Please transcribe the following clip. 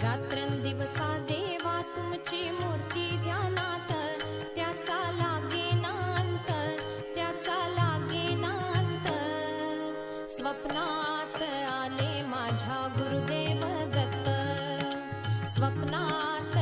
रात्रंदिवसा देवा तुमची मूर्ती ध्यानात, त्याचा लागेनांत, त्याचा लागेनांत. स्वप्नात आले माझ्या गुरुदेव दत्त, स्वप्नात